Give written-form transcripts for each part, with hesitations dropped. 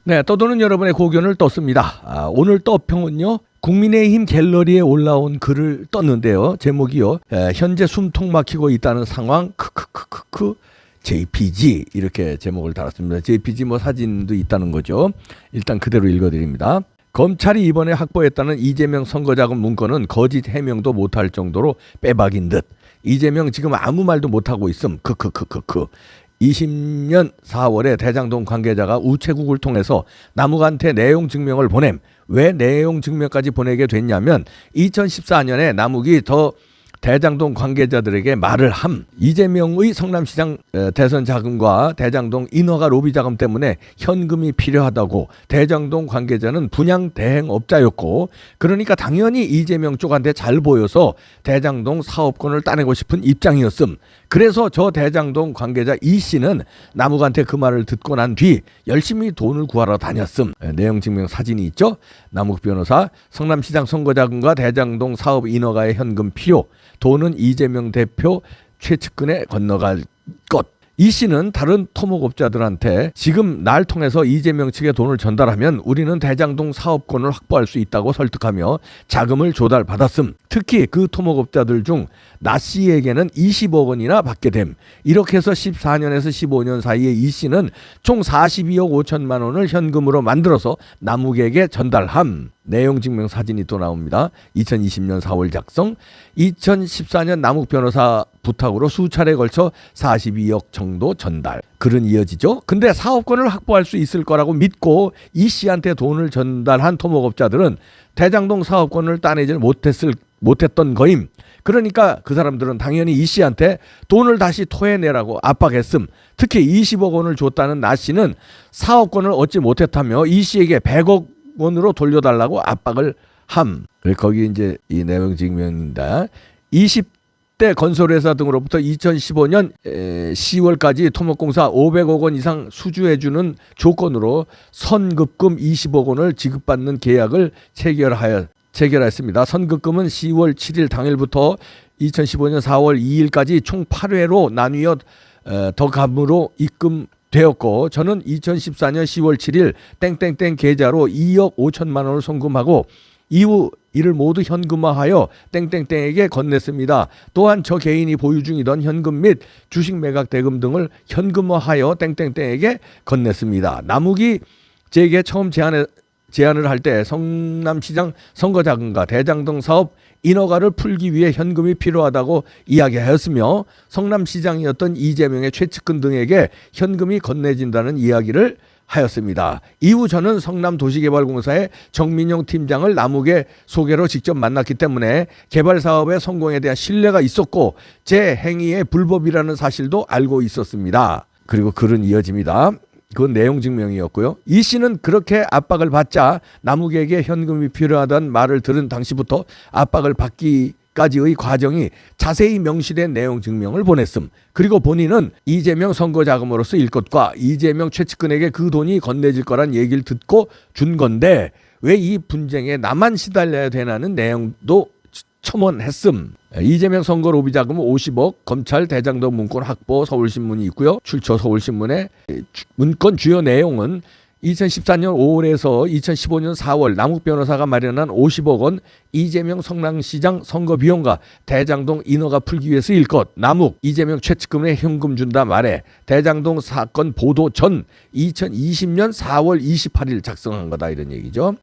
네, 떠도는 여러분의 고견을 떴습니다. 오늘 떠평은요, 국민의힘 갤러리에 올라온 글을 떴는데요. 제목이요, 현재 숨통 막히고 있다는 상황, 크크크크크 JPG 이렇게 제목을 달았습니다. JPG 뭐 사진도 있다는 거죠. 일단 그대로 읽어드립니다. 검찰이 이번에 확보했다는 이재명 선거자금 문건은 거짓 해명도 못할 정도로 빼박인 듯. 이재명 지금 아무 말도 못하고 있음. 크크크크크. 20년 4월에 대장동 관계자가 우체국을 통해서 남욱한테 내용 증명을 보냄. 왜 내용 증명까지 보내게 됐냐면 2014년에 남욱이 더 대장동 관계자들에게 말을 함. 이재명의 성남시장 대선 자금과 대장동 인허가 로비 자금 때문에 현금이 필요하다고. 대장동 관계자는 분양 대행업자였고, 그러니까 당연히 이재명 쪽한테 잘 보여서 대장동 사업권을 따내고 싶은 입장이었음. 그래서 저 대장동 관계자 이 씨는 남욱한테 그 말을 듣고 난 뒤 열심히 돈을 구하러 다녔음. 내용 증명 사진이 있죠. 남욱 변호사, 성남시장 선거자금과 대장동 사업 인허가의 현금 필요, 돈은 이재명 대표 최측근에 건너갈 것. 이 씨는 다른 토목업자들한테 지금 날 통해서 이재명 측에 돈을 전달하면 우리는 대장동 사업권을 확보할 수 있다고 설득하며 자금을 조달받았음. 특히 그 토목업자들 중 나 씨에게는 20억 원이나 받게 됨. 이렇게 해서 14년에서 15년 사이에 이 씨는 총 42억 5천만 원을 현금으로 만들어서 남욱에게 전달함. 내용 증명 사진이 또 나옵니다. 2020년 4월 작성, 2014년 남욱 변호사 부탁으로 수차례에 걸쳐 42억 정도 전달. 글은 이어지죠. 근데 사업권을 확보할 수 있을 거라고 믿고 이 씨한테 돈을 전달한 토목업자들은 대장동 사업권을 따내질 못했던 거임. 그러니까 그 사람들은 당연히 이 씨한테 돈을 다시 토해내라고 압박했음. 특히 20억 원을 줬다는 나 씨는 사업권을 얻지 못했다며 이 씨에게 100억 원으로 돌려달라고 압박을 함. 거기 이제 이 내용 증명입니다. 20대 건설회사 등으로부터 2015년 10월까지 토목공사 500억 원 이상 수주해주는 조건으로 선급금 20억 원을 지급받는 계약을 체결했습니다. 선급금은 10월 7일 당일부터 2015년 4월 2일까지 총 8회로 나뉘어 더 감으로 입금되었고, 저는 2014년 10월 7일 땡땡땡 계좌로 2억 5천만 원을 송금하고 이후 이를 모두 현금화하여 땡땡땡에게 건넸습니다. 또한 저 개인이 보유 중이던 현금 및 주식 매각 대금 등을 현금화하여 땡땡땡에게 건넸습니다. 남욱이 제게 처음 제안을 할 때 성남시장 선거자금과 대장동 사업 인허가를 풀기 위해 현금이 필요하다고 이야기하였으며, 성남시장이었던 이재명의 최측근 등에게 현금이 건네진다는 이야기를 하였습니다. 이후 저는 성남도시개발공사의 정민용 팀장을 남욱의 소개로 직접 만났기 때문에 개발 사업의 성공에 대한 신뢰가 있었고 제 행위의 불법이라는 사실도 알고 있었습니다. 그리고 글은 이어집니다. 그건 내용 증명이었고요. 이 씨는 그렇게 압박을 받자 남욱에게 현금이 필요하다는 말을 들은 당시부터 압박을 받기까지의 과정이 자세히 명시된 내용 증명을 보냈음. 그리고 본인은 이재명 선거자금으로 쓰일 것과 이재명 최측근에게 그 돈이 건네질 거란 얘기를 듣고 준 건데 왜 이 분쟁에 나만 시달려야 되나는 내용도 첨언했음. 이재명 선거 로비 자금은 50억, 검찰 대장동 문건 확보 서울신문이 있고요. 출처 서울신문의 문건 주요 내용은 2014년 5월에서 2015년 4월 남욱 변호사가 마련한 50억 원 이재명 성남시장 선거 비용과 대장동 인허가 풀기 위해 쓰일 것, 남욱 이재명 최측근에 현금 준다 말에 대장동 사건 보도 전 2020년 4월 28일 작성한 거다, 이런 얘기죠.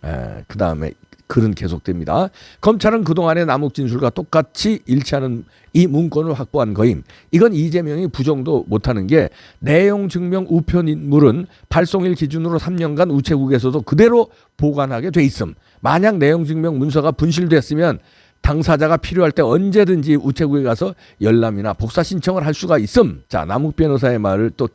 그 다음에 글은 계속됩니다. 검찰은 그동안의 남욱 진술과 똑같이 일치하는 이 문건을 확보한 거임. 이건 이재명이 부정도 못하는 게 내용 증명 우편 인물은 발송일 기준으로 3년간 우체국에서도 그대로 보관하게 돼 있음. 만약 내용 증명 문서가 분실됐으면 당사자가 필요할 때 언제든지 우체국에 가서 열람이나 복사 신청을 할 수가 있음. 자, 남욱 변호사의 말을 또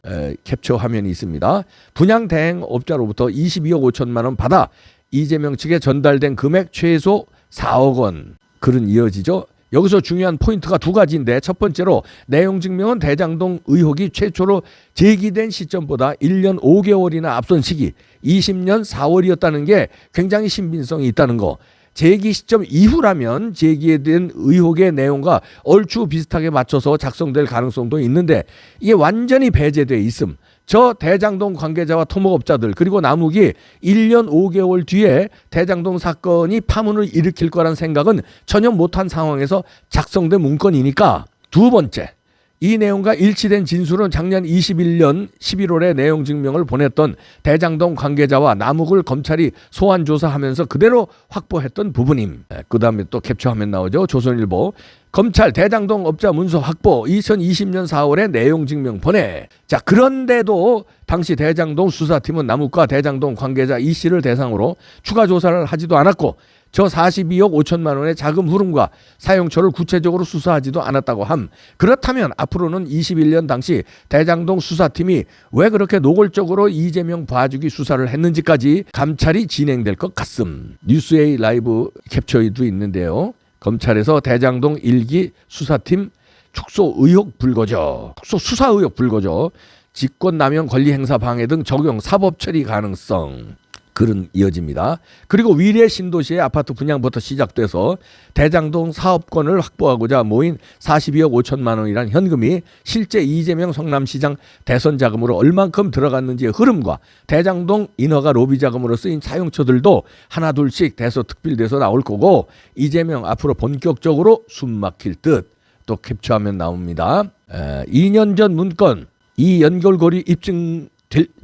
캡처 화면이 있습니다. 분양 대행업자로부터 22억 5천만 원 받아 이재명 측에 전달된 금액 최소 4억 원. 글은 이어지죠. 여기서 중요한 포인트가 두 가지인데, 첫 번째로 내용 증명은 대장동 의혹이 최초로 제기된 시점보다 1년 5개월이나 앞선 시기 20년 4월이었다는 게 굉장히 신빙성이 있다는 거. 제기 시점 이후라면 제기된 의혹의 내용과 얼추 비슷하게 맞춰서 작성될 가능성도 있는데 이게 완전히 배제돼 있음. 저 대장동 관계자와 토목업자들 그리고 남욱이 1년 5개월 뒤에 대장동 사건이 파문을 일으킬 거란 생각은 전혀 못한 상황에서 작성된 문건이니까. 두 번째, 이 내용과 일치된 진술은 작년 21년 11월에 내용 증명을 보냈던 대장동 관계자와 남욱을 검찰이 소환 조사하면서 그대로 확보했던 부분임. 그 다음에 또 캡처화면 나오죠. 조선일보. 검찰 대장동 업자 문서 확보 2020년 4월에 내용 증명 보내. 자, 그런데도 당시 대장동 수사팀은 남욱과 대장동 관계자 이 씨를 대상으로 추가 조사를 하지도 않았고 저 42억 5천만 원의 자금 흐름과 사용처를 구체적으로 수사하지도 않았다고 함. 그렇다면 앞으로는 21년 당시 대장동 수사팀이 왜 그렇게 노골적으로 이재명 봐주기 수사를 했는지까지 감찰이 진행될 것 같음. 뉴스A 라이브 캡처도 있는데요. 검찰에서 대장동 1기 수사팀 축소 의혹 불거져. 축소 수사 의혹 불거져. 직권남용 권리행사 방해 등 적용 사법 처리 가능성. 글은 이어집니다. 그리고 위례 신도시의 아파트 분양부터 시작돼서 대장동 사업권을 확보하고자 모인 42억 5천만 원이란 현금이 실제 이재명 성남시장 대선 자금으로 얼만큼 들어갔는지의 흐름과 대장동 인허가 로비 자금으로 쓰인 사용처들도 하나둘씩 대서특필돼서 나올 거고 이재명 앞으로 본격적으로 숨막힐 듯. 또 캡처하면 나옵니다. 2년 전 문건 이 연결고리 입증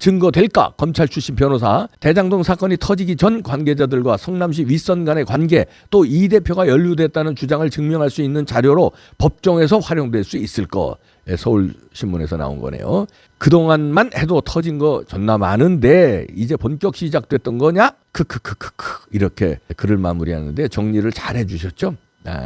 증거될까? 검찰 출신 변호사. 대장동 사건이 터지기 전 관계자들과 성남시 윗선 간의 관계 또 이 대표가 연루됐다는 주장을 증명할 수 있는 자료로 법정에서 활용될 수 있을 거. 서울신문에서 나온 거네요. 그동안만 해도 터진 거 존나 많은데 이제 본격 시작됐던 거냐? 크크크크크 이렇게 글을 마무리하는데 정리를 잘 해주셨죠?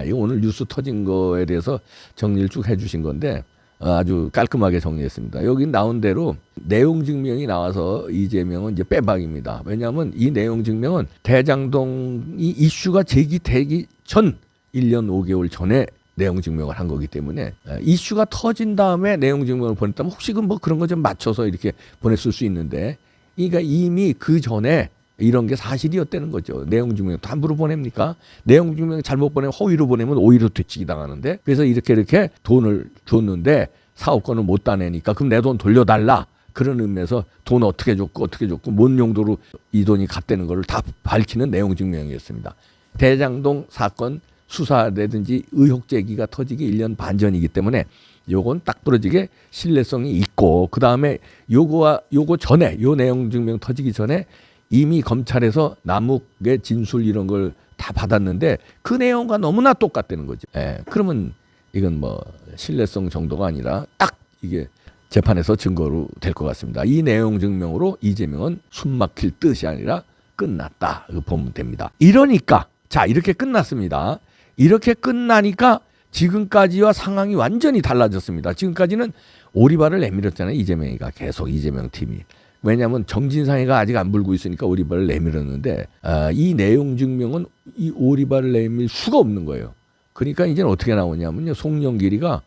이거 오늘 뉴스 터진 거에 대해서 정리를 쭉 해주신 건데 아주 깔끔하게 정리했습니다. 여기 나온 대로 내용 증명이 나와서 이재명은 이제 빼박입니다. 왜냐하면 이 내용 증명은 대장동이 이슈가 제기되기 전 1년 5개월 전에 내용 증명을 한 거기 때문에 이슈가 터진 다음에 내용 증명을 보냈다면 혹시 뭐 그런 거 좀 맞춰서 이렇게 보냈을 수 있는데 그러니까 이미 그 전에 이런 게 사실이었다는 거죠. 내용 증명 또 함부로 보냅니까? 내용 증명 잘못 보내면 허위로 보내면 오히려 되치기 당하는데 그래서 이렇게 돈을 줬는데 사업권을 못 따내니까 그럼 내 돈 돌려달라. 그런 의미에서 돈 어떻게 줬고 뭔 용도로 이 돈이 갔다는 걸 다 밝히는 내용 증명이었습니다. 대장동 사건 수사라든지 의혹 제기가 터지기 1년 반 전이기 때문에 요건 딱 부러지게 신뢰성이 있고 그다음에 요거 전에 요 내용 증명 터지기 전에 이미 검찰에서 남욱의 진술 이런 걸 다 받았는데 그 내용과 너무나 똑같다는 거죠. 그러면 이건 뭐 신뢰성 정도가 아니라 딱 이게 재판에서 증거로 될 것 같습니다. 이 내용 증명으로 이재명은 숨막힐 뜻이 아니라 끝났다. 이거 보면 됩니다. 이러니까 자 이렇게 끝났습니다. 이렇게 끝나니까 지금까지와 상황이 완전히 달라졌습니다. 지금까지는 오리발을 내밀었잖아요. 이재명이가 계속 이재명 팀이. 왜냐하면 정진상이가 아직 안 불고 있으니까 오리발을 내밀었는데 이 내용 증명은 이 오리발을 내밀 수가 없는 거예요. 그러니까 이제는 어떻게 나오냐면요. 송영길이가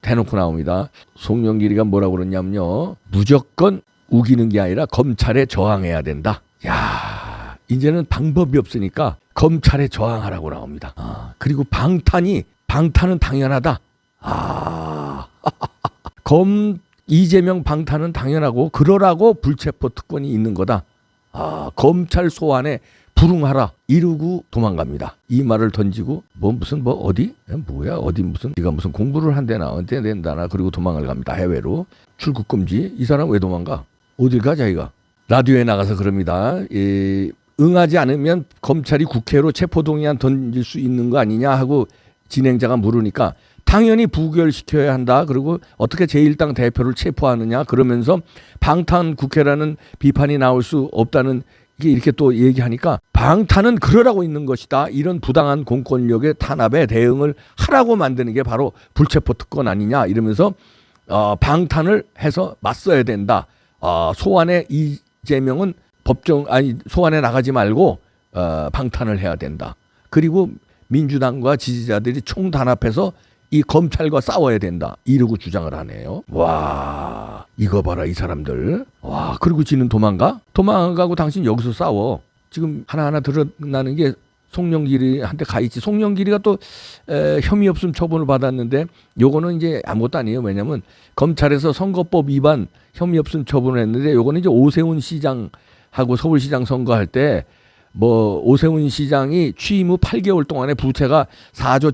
대놓고 나옵니다. 송영길이가 뭐라고 그러냐면요. 무조건 우기는 게 아니라 검찰에 저항해야 된다. 야, 이제는 방법이 없으니까 검찰에 저항하라고 나옵니다. 그리고 방탄은 당연하다. 이재명 방탄은 당연하고 그러라고 불체포 특권이 있는 거다. 검찰 소환에 불응하라 이러고 도망갑니다. 이 말을 던지고 어디 네가 무슨 공부를 한대나 언제 된다나 그리고 도망을 갑니다. 해외로 출국 금지. 이 사람 왜 도망가? 어딜 가 자기가? 라디오에 나가서 그럽니다. 응하지 않으면 검찰이 국회로 체포동의안 던질 수 있는 거 아니냐 하고 진행자가 물으니까 당연히 부결시켜야 한다. 그리고 어떻게 제1당 대표를 체포하느냐. 그러면서 방탄 국회라는 비판이 나올 수 없다는 게 이렇게 또 얘기하니까 방탄은 그러라고 있는 것이다. 이런 부당한 공권력의 탄압에 대응을 하라고 만드는 게 바로 불체포 특권 아니냐. 이러면서 방탄을 해서 맞서야 된다. 소환에 이재명은 소환에 나가지 말고 방탄을 해야 된다. 그리고 민주당과 지지자들이 총단합해서 이 검찰과 싸워야 된다. 이러고 주장을 하네요. 와, 이거 봐라 이 사람들. 와, 그리고 지는 도망가고 당신 여기서 싸워. 지금 하나하나 드러나는 게 송영길이한테 가 있지. 송영길이가 또 혐의 없음 처분을 받았는데 요거는 이제 아무것도 아니에요. 왜냐하면 검찰에서 선거법 위반 혐의 없음 처분을 했는데 요거는 이제 오세훈 시장하고 서울시장 선거할 때 뭐 오세훈 시장이 취임 후 8개월 동안에 부채가 4조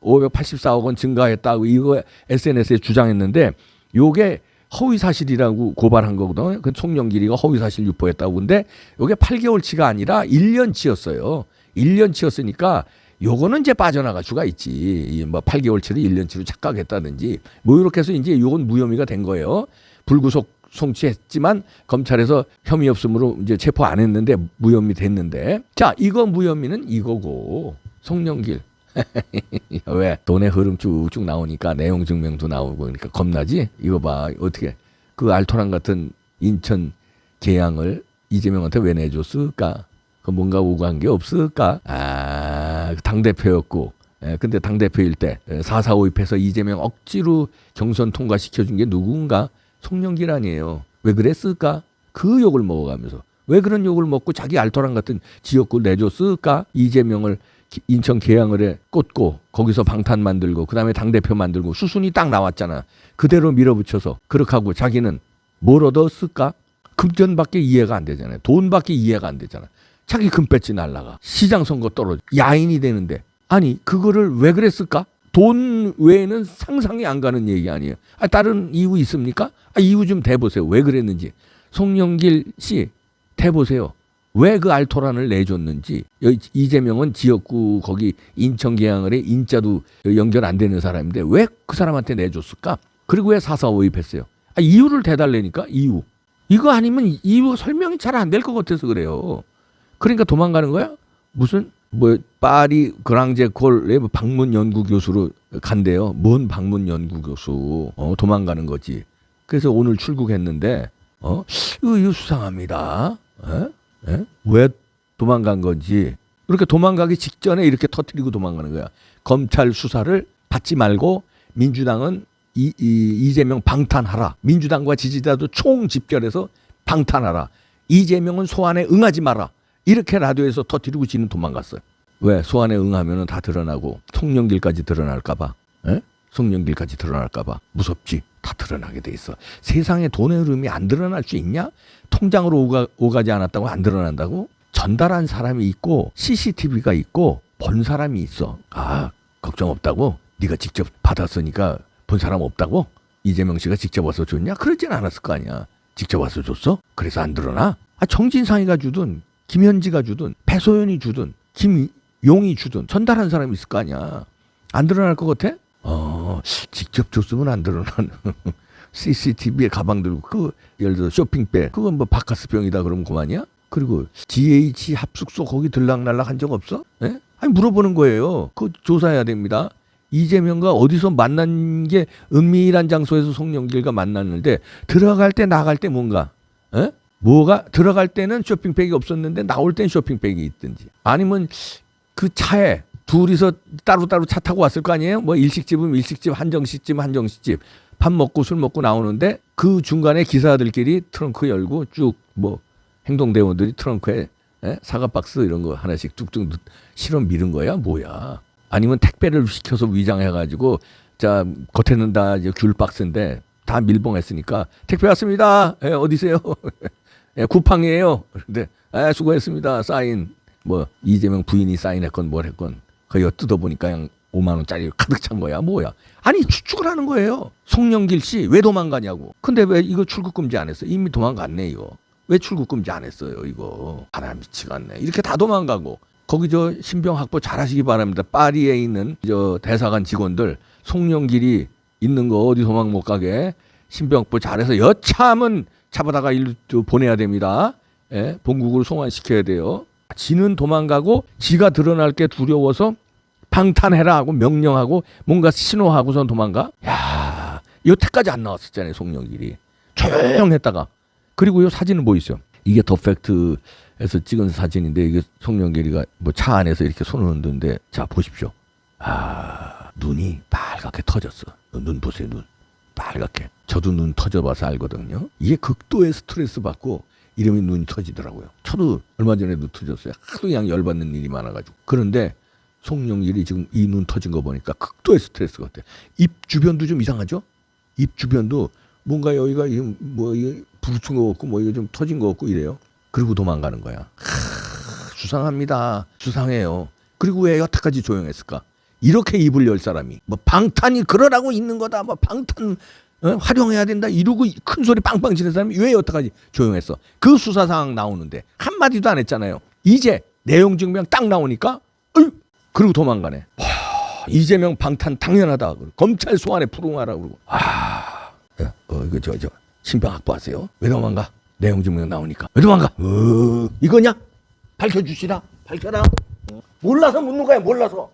7,584억 원 증가했다고 이거 SNS에 주장했는데 요게 허위 사실이라고 고발한 거거든요. 그 송영길이가 허위 사실 유포했다고. 근데 요게 8개월치가 아니라 1년치였어요. 1년치였으니까 요거는 이제 빠져나갈 수가 있지. 뭐 8개월치를 1년치로 착각했다든지 뭐 이렇게 해서 이제 요건 무혐의가 된 거예요. 불구속 송치했지만 검찰에서 혐의 없음으로 이제 체포 안 했는데 무혐의 됐는데, 자, 이거 무혐의는 이거고 송영길 왜 돈의 흐름 쭉쭉 나오니까 내용 증명도 나오고 그러니까 겁나지? 이거 봐. 어떻게 그 알토란 같은 인천 계양을 이재명한테 왜 내줬을까? 그 뭔가 오간 게 없을까? 당대표였고, 근데 당대표일 때 4.4.5입해서 이재명 억지로 경선 통과시켜준 게 누군가? 송영길 아니에요. 왜 그랬을까? 그 욕을 먹어가면서 왜 그런 욕을 먹고 자기 알토란 같은 지역구 내줬을까? 이재명을 인천 계양을에 꽂고 거기서 방탄 만들고 그다음에 당대표 만들고 수순이 딱 나왔잖아. 그대로 밀어붙여서 그렇게 하고 자기는 뭘 얻었을까? 금전밖에 이해가 안 되잖아요. 돈밖에 이해가 안 되잖아. 자기 금배지 날라가. 시장 선거 떨어져. 야인이 되는데. 아니 그거를 왜 그랬을까? 돈 외에는 상상이 안 가는 얘기 아니에요. 다른 이유 있습니까? 이유 좀 대보세요. 왜 그랬는지. 송영길 씨 대보세요. 왜 그 알토란을 내줬는지. 이재명은 지역구 거기 인천 계양을에 인자도 연결 안 되는 사람인데 왜 그 사람한테 내줬을까? 그리고 왜 4.4.5입 했어요? 이유를 대달래니까 이유. 이거 아니면 이유 설명이 잘 안 될 것 같아서 그래요. 그러니까 도망가는 거야? 무슨 뭐 파리 그랑제콜의 방문 연구 교수로 간대요. 뭔 방문 연구 교수? 도망가는 거지. 그래서 오늘 출국했는데 이거 수상합니다. 왜 도망간 건지. 이렇게 도망가기 직전에 이렇게 터뜨리고 도망가는 거야. 검찰 수사를 받지 말고 민주당은 이재명 방탄하라. 민주당과 지지자도 총 집결해서 방탄하라. 이재명은 소환에 응하지 마라. 이렇게 라디오에서 터뜨리고 지는 도망갔어요. 왜? 소환에 응하면 다 드러나고 송영길까지 드러날까 봐. 송영길까지 드러날까 봐. 무섭지. 다 드러나게 돼 있어. 세상에 돈의 흐름이 안 드러날 수 있냐? 통장으로 오가지 않았다고 안 드러난다고? 전달한 사람이 있고 CCTV가 있고 본 사람이 있어. 걱정 없다고? 네가 직접 받았으니까 본 사람 없다고? 이재명 씨가 직접 와서 줬냐? 그러진 않았을 거 아니야. 직접 와서 줬어? 그래서 안 드러나? 정진상이가 주든 김현지가 주든 배소연이 주든 김용이 주든 전달한 사람이 있을 거 아니야. 안 드러날 것 같아? 직접 줬으면 안 드러나는. CCTV에 가방 들고 예를 들어 쇼핑백 그건 뭐 바카스병이다 그러면 그만이야? 그리고 GH 합숙소 거기 들락날락 한 적 없어? 물어보는 거예요. 그거 조사해야 됩니다. 이재명과 어디서 만난 게 은밀한 장소에서 송영길과 만났는데 들어갈 때 나갈 때 뭔가 뭐가 들어갈 때는 쇼핑백이 없었는데 나올 땐 쇼핑백이 있든지 아니면 그 차에 둘이서 따로따로 차 타고 왔을 거 아니에요? 뭐 일식집은 일식집, 한정식집은 한정식집 밥 먹고 술 먹고 나오는데 그 중간에 기사들끼리 트렁크 열고 쭉 뭐 행동대원들이 트렁크에 사과 박스 이런 거 하나씩 뚝뚝 실어 미는 거야? 뭐야? 아니면 택배를 시켜서 위장해가지고 자 겉에는 다 이제 귤 박스인데 다 밀봉했으니까 택배 왔습니다. 어디세요? 쿠팡이에요. 그런데 수고했습니다. 사인 뭐 이재명 부인이 사인했건 뭘 했건 거기 뜯어보니까 그냥 5만 원짜리 가득 찬 거야. 뭐야? 아니 추측을 하는 거예요. 송영길 씨 왜 도망가냐고. 근데 왜 이거 출국금지 안 했어? 이미 도망갔네 이거. 왜 출국금지 안 했어요 이거. 바람 미치겠네. 이렇게 다 도망가고. 거기 저 신병 확보 잘하시기 바랍니다. 파리에 있는 저 대사관 직원들 송영길이 있는 거 어디 도망 못 가게 신병 확보 잘해서 여차하면 잡아다가 일로 보내야 됩니다. 본국으로 송환시켜야 돼요. 지는 도망가고 지가 드러날 게 두려워서 방탄해라 하고 명령하고 뭔가 신호하고선 도망가? 야, 여태까지 안 나왔었잖아요 송영길이. 조용했다가. 그리고 요 사진은 뭐 있어요? 이게 더 팩트에서 찍은 사진인데 이게 송영길이가 뭐 차 안에서 이렇게 손을 흔드는데 자 보십시오. 눈이 빨갛게 터졌어. 눈 보세요 눈. 빨갛게. 저도 눈 터져봐서 알거든요. 이게 극도의 스트레스 받고 이러면 눈이 터지더라고요. 하도 얼마 전에도 터졌어요. 하도 그냥 열받는 일이 많아가지고. 그런데 송영길이 지금 이 눈 터진 거 보니까 극도의 스트레스 같아. 입 주변도 좀 이상하죠? 입 주변도 뭔가 여기가 뭐 부딪힌 거 같고 뭐 이게 좀 터진 거 같고 이래요. 그리고 도망가는 거야. 수상합니다. 수상해요. 그리고 왜 여태까지 조용했을까? 이렇게 입을 열 사람이 뭐 방탄이 그러라고 있는 거다. 뭐 방탄 활용해야 된다. 이러고 큰 소리 빵빵 지는 사람이 왜 여태까지 조용했어? 그 수사 상황 나오는데 한마디도 안 했잖아요. 이제 내용 증명 딱 나오니까 그리고 도망가네. 이재명 방탄 당연하다. 검찰 소환에 풀응하라고 그러고. 이거 저 신병 확보하세요. 왜 도망가? 내용 증명 나오니까. 왜 도망가? 이거냐? 밝혀주시라. 밝혀라. 몰라서 묻는 거야. 몰라서.